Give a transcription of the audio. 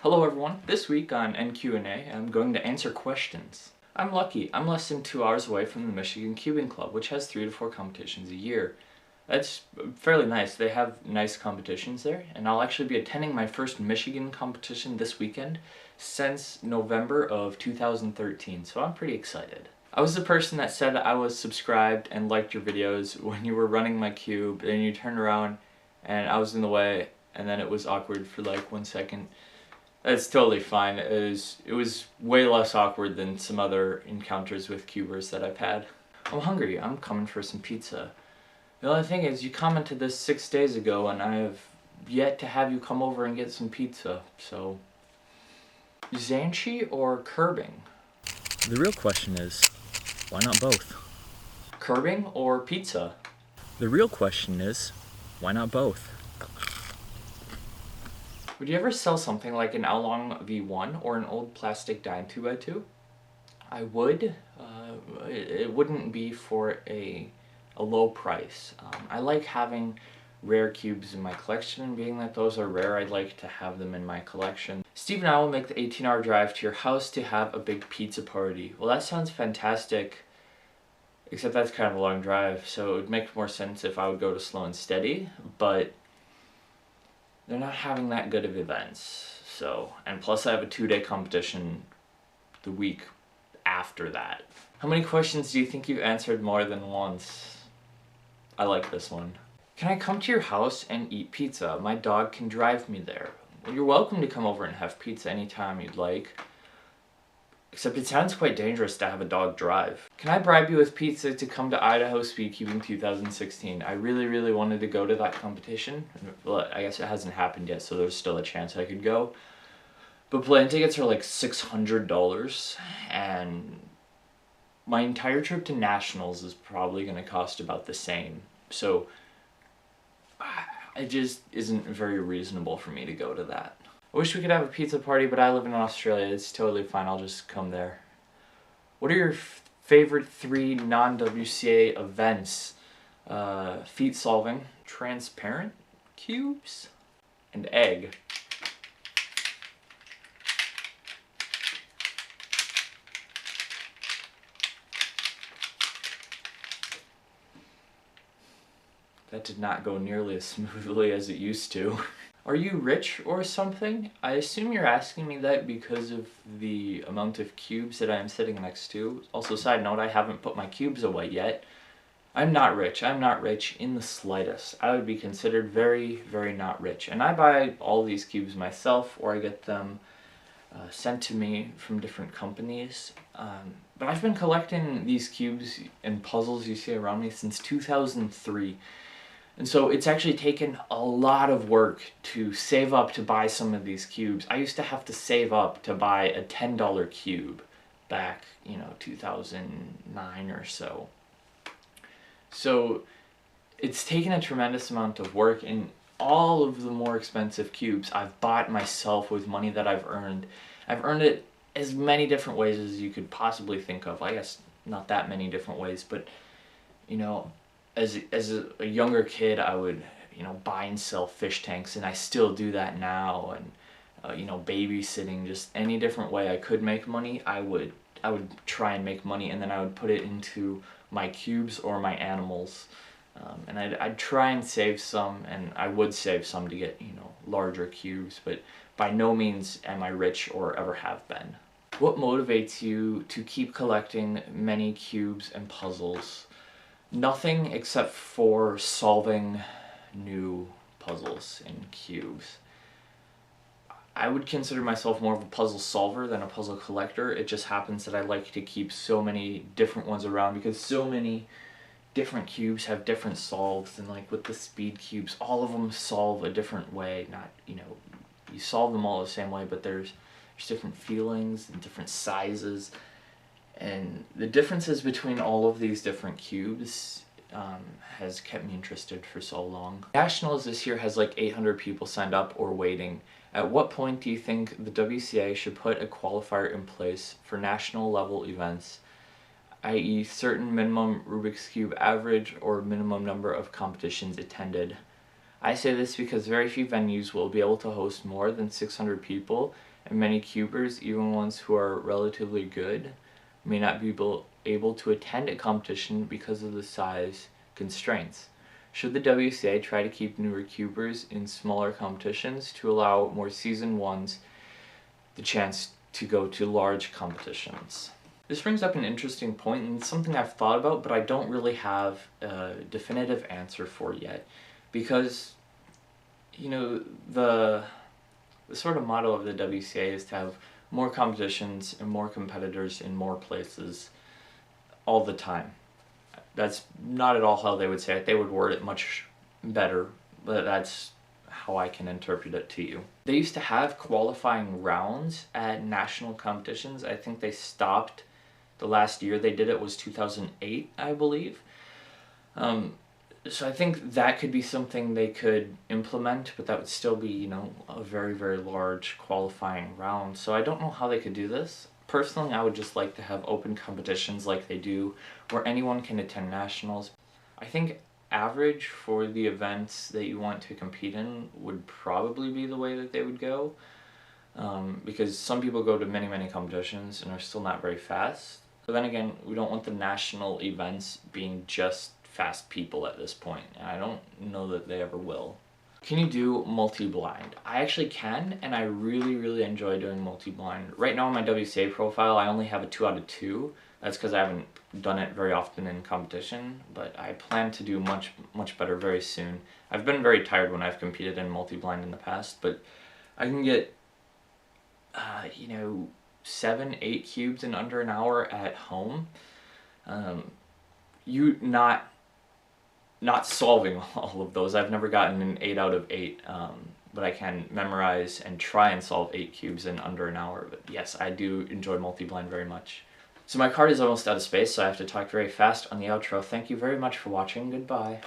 Hello everyone, this week on NQ&A I'm going to answer questions. I'm lucky, I'm less than 2 hours away from the Michigan Cubing Club, which has 3 to 4 competitions a year. That's fairly nice, they have nice competitions there, and I'll actually be attending my first Michigan competition this weekend since November of 2013, so I'm pretty excited. I was the person that said I was subscribed and liked your videos when you were running my cube, and you turned around and I was in the way, and then it was awkward for like 1 second. That's totally fine. It was way less awkward than some other encounters with cubers that I've had. I'm hungry. I'm coming for some pizza. The only thing is, you commented this 6 days ago, and I have yet to have you come over and get some pizza. So, Zanchi or curbing? The real question is, why not both? Curbing or pizza? The real question is, why not both? Would you ever sell something like an Oolong V1 or an old plastic dime 2x2? I would. It wouldn't be for a low price. I like having rare cubes in my collection, and being that those are rare, I'd like to have them in my collection. Steve and I will make the 18-hour drive to your house to have a big pizza party. Well, that sounds fantastic, except that's kind of a long drive, so it would make more sense if I would go to Slow and Steady, but they're not having that good of events. So, and plus I have a 2-day competition the week after that. How many questions do you think you've answered more than once? I like this one. Can I come to your house and eat pizza? My dog can drive me there. Well, you're welcome to come over and have pizza anytime you'd like. Except it sounds quite dangerous to have a dog drive. Can I bribe you with pizza to come to Idaho Speedcubing 2016? I really wanted to go to that competition. Well, I guess it hasn't happened yet, so there's still a chance I could go. But plane tickets are like $600, and my entire trip to Nationals is probably going to cost about the same. So it just isn't very reasonable for me to go to that. I wish we could have a pizza party, but I live in Australia. It's totally fine. I'll just come there. What are your favorite 3 non-WCA events? Feat solving, transparent cubes, and egg. That did not go nearly as smoothly as it used to. Are you rich or something? I assume you're asking me that because of the amount of cubes that I am sitting next to. Also, side note, I haven't put my cubes away yet. I'm not rich. I'm not rich in the slightest. I would be considered very not rich. And I buy all these cubes myself, or I get them sent to me from different companies. But I've been collecting these cubes and puzzles you see around me since 2003. And so it's actually taken a lot of work to save up to buy some of these cubes. I used to have to save up to buy a $10 cube back, 2009 or so. So it's taken a tremendous amount of work, and all of the more expensive cubes I've bought myself with money that I've earned. I've earned it as many different ways as you could possibly think of. I guess not that many different ways, but as a younger kid, I would, buy and sell fish tanks, and I still do that now, and, babysitting, just any different way I could make money, I would try and make money, and then I would put it into my cubes or my animals, and I'd try and save some, and I would save some to get, larger cubes, but by no means am I rich or ever have been. What motivates you to keep collecting many cubes and puzzles? Nothing except for solving new puzzles and cubes. I would consider myself more of a puzzle solver than a puzzle collector. It just happens that I like to keep so many different ones around because so many different cubes have different solves, and like with the speed cubes, all of them solve a different way. Not, you solve them all the same way, but there's different feelings and different sizes. And the differences between all of these different cubes has kept me interested for so long. Nationals this year has like 800 people signed up or waiting. At what point do you think the WCA should put a qualifier in place for national level events, i.e. certain minimum Rubik's Cube average or minimum number of competitions attended? I say this because very few venues will be able to host more than 600 people, and many cubers, even ones who are relatively good, may not be able to attend a competition because of the size constraints. Should the WCA try to keep newer cubers in smaller competitions to allow more seasoned ones the chance to go to large competitions? This brings up an interesting point, and it's something I've thought about, but I don't really have a definitive answer for yet. Because, you know, the sort of motto of the WCA is to have more competitions and more competitors in more places all the time. That's not at all how they would say it. They would word it much better, but that's how I can interpret it to you. They used to have qualifying rounds at national competitions. I think they stopped the last year they did it was 2008, I believe. So I think that could be something they could implement, but that would still be, you know, a very, very large qualifying round. So I don't know how they could do this. Personally, I would just like to have open competitions like they do, where anyone can attend nationals. I think average for the events that you want to compete in would probably be the way that they would go. Because some people go to many, many competitions and are still not very fast. But then again, we don't want the national events being just fast people at this point, and I don't know that they ever will. Can you do multi-blind? I actually can, and I really, really enjoy doing multi-blind. Right now on my WCA profile, I only have a 2 out of 2. That's because I haven't done it very often in competition, but I plan to do much, much better very soon. I've been very tired when I've competed in multi-blind in the past, but I can get, 7, 8 cubes in under an hour at home. You not solving all of those. I've never gotten an 8 out of 8, but I can memorize and try and solve 8 cubes in under an hour. But yes, I do enjoy multi-blind very much. So my card is almost out of space, so I have to talk very fast on the outro. Thank you very much for watching. Goodbye.